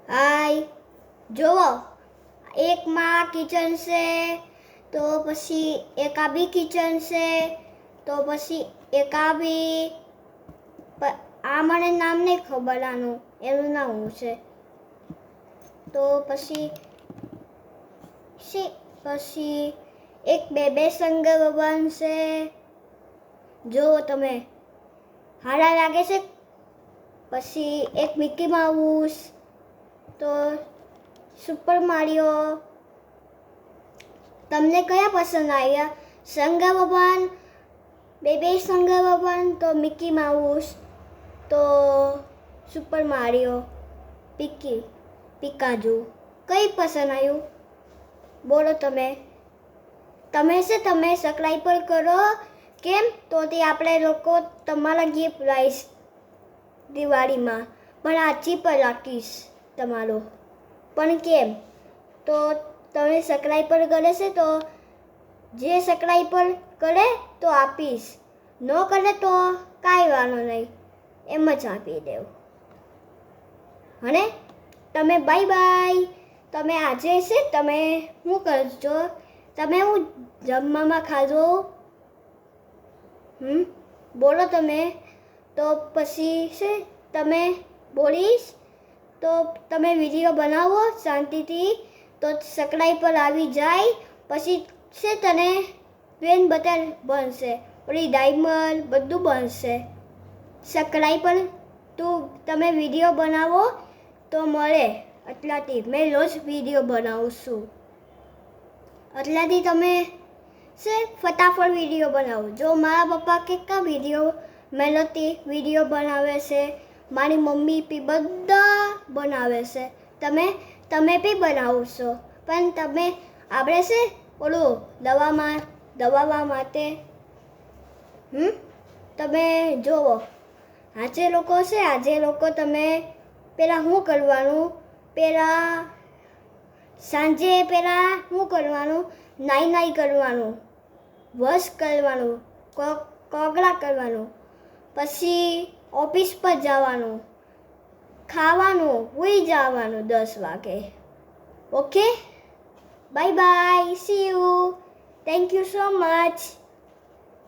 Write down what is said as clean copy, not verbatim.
હાય જોવો એકમાં કિચન છે તો પછી એક આ બી કિચન છે તો પછી એક આ બી આ મને નામ નહીં ખબર આનું એનું નામ શું છે તો પછી એક બે શંકર ભગવાન છે જો તમે હારા લાગે છે પછી એક મિકી માઉસ તો સુપર મારિયો તમને કયા પસંદ આવ્યા શંકર ભગવાન બે શંકર ભગવાન તો મિકી માઉસ તો સુપર મારિયો પિકાજુ કઈ પસંદ આવ્યું બોલો તમે સબસ્ક્રાઇબ પર કરો કેમ તો તે આપણે લોકો તમારા ગિફ્ટ લાવીશ દિવાળીમાં પણ આછી પર રાખીશ તમારો પણ કેમ તો તમે સબસ્ક્રાઇબ પર કરે છે તો જે સબસ્ક્રાઇબ પર કરે તો આપીશ ન કરે તો કાંઈ વાંધો નહીં એમ જ આપી દેવું અને તમે બાય તમે આજે છે તમે શું કરજો તમે હું જમવામાં ખાજો બોલો તમે તો પછી છે તમે બોલીશ તો તમે વિડીયો બનાવો શાંતિથી તો સબસ્ક્રાઇબ પર આવી જાય પછી છે તને ટ્રેન બટન બનશે પછી ડાયમંડ બધું બનશે સબસ્ક્રાઇબ પર તમે વિડીયો બનાવો તો મળે એટલાથી મેં રોજ વિડીયો બનાવું છું એટલાથી તમે છે ફટાફટ વિડીયો બનાવો જો મારા પપ્પા કેટલા મહેનતથી વિડીયો બનાવે છે મારી મમ્મી બી બધા બનાવે છે તમે બી બનાવો છો પણ તમે આપણે છે ઓલું દવા માટે તમે જુઓ આજે લોકો તમે પહેલાં શું કરવાનું સાંજે શું કરવાનું નાઈ કરવાનું વોશ કરવાનું કોગળા કરવાનું પછી ઓફિસ પર જવાનું ખાવાનું સૂઈ જવાનું 10 વાગે okay bye see you thank you so much